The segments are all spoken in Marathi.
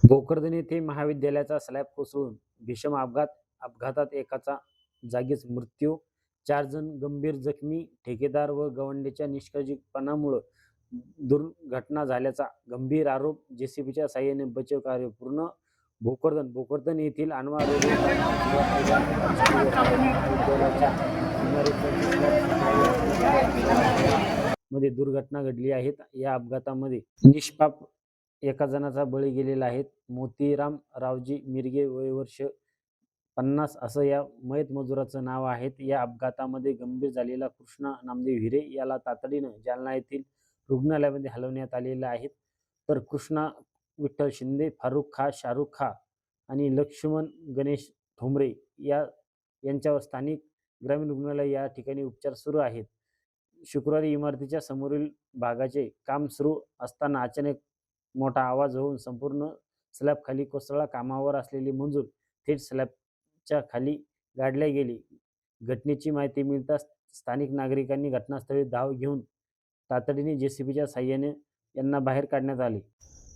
भोकरदन येथे महाविद्यालयाचा स्लॅब कोसळून भीषण अपघातात एकाचा जागीच मृत्यू, 4 जण गंभीर जखमी. ठेकेदार व गवंड्याच्या निष्काळजीपणामुळे दुर्घटना झाल्याचा गंभीर आरोप. जेसीबीच्या साहाय्याने बचाव कार्य पूर्ण. भोकरदन येथील अनवा रोड मध्ये दुर्घटना घडली आहे. या अपघातामध्ये निष्पाप एका जणाचा बळी गेलेला आहे. मोतीराम रावजी मिरगे, वय वर्ष 50 असं या मयत मजुराचं नाव आहे. या अपघातामध्ये गंभीर झालेला कृष्णा नामदेव हिरे याला तातडीनं जालना येथील रुग्णालयामध्ये हलवण्यात आलेलं आहे. तर कृष्णा विठ्ठल शिंदे, फारुख खा, शाहरुख खा आणि लक्ष्मण गणेश ठोंबरे यांच्यावर स्थानिक ग्रामीण रुग्णालय या ठिकाणी उपचार सुरू आहेत. शुक्रवारी इमारतीच्या समोरील भागाचे काम सुरू असताना अचानक मोठा आवाज होऊन संपूर्ण स्लॅब खाली कोसळला. कामावर असलेले मजूर थेट स्लॅबच्या खाली गाडले गेले. घटनेची माहिती मिळताच स्थानिक नागरिकांनी घटनास्थळी धाव घेऊन तातडीने जेसीबीच्या साहाय्याने यांना बाहेर काढण्यात आले.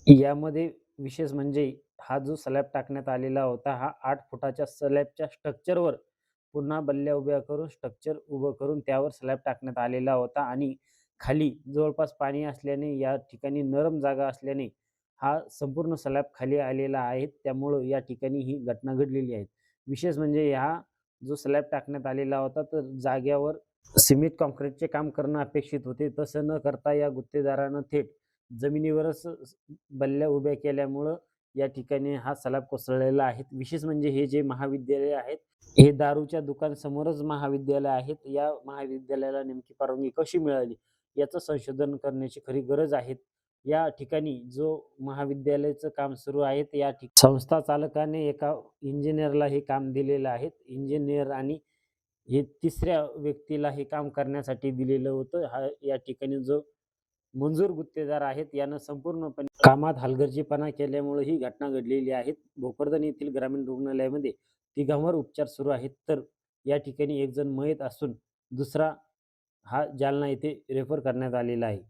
यामध्ये विशेष म्हणजे हा जो स्लॅब टाकण्यात आलेला होता, हा 8 फुटाच्या स्लॅबच्या स्ट्रक्चरवर पुन्हा बल्ल्या उभ्या करून स्ट्रक्चर उभं करून त्यावर स्लॅब टाकण्यात आलेला होता आणि खाली जवळपास पाणी असल्याने या ठिकाणी नरम जागा असल्याने हा संपूर्ण स्लॅब खाली आलेला आहे. त्यामुळं या ठिकाणी ही घटना घडलेली आहे. विशेष म्हणजे हा जो स्लॅब टाकण्यात आलेला होता तर जागेवर सिमेंट काँक्रीटचे काम करणं अपेक्षित होते. तसं न करता या गुत्तेदारानं थेट जमिनीवरच बल्ल्या उभ्या केल्यामुळं या ठिकाणी हा स्लॅब कोसळलेला आहे. विशेष म्हणजे हे जे महाविद्यालय आहेत, हे दारूच्या दुकानासमोरच महाविद्यालय आहेत. या महाविद्यालयाला नेमकी परवानगी कशी मिळाली याचं संशोधन करण्याची खरी गरज आहे. या ठिकाणी जो महाविद्यालयाचं काम सुरू आहे, या संस्था चालकाने एका इंजिनियरला हे काम दिलेलं आहे. इंजिनियर आणि हे तिसऱ्या व्यक्तीला हे काम करण्यासाठी दिलेलं होतं. या ठिकाणी जो मंजूर गुत्तेदार आहेत यानं संपूर्णपणे कामात हलगर्जीपणा केल्यामुळे ही घटना घडलेली आहे. भोकरदन येथील ग्रामीण रुग्णालयामध्ये तिघांवर उपचार सुरू आहेत. तर या ठिकाणी एक जण मयत असून दुसरा हा जालना येथे रेफर करण्यात आलेला आहे.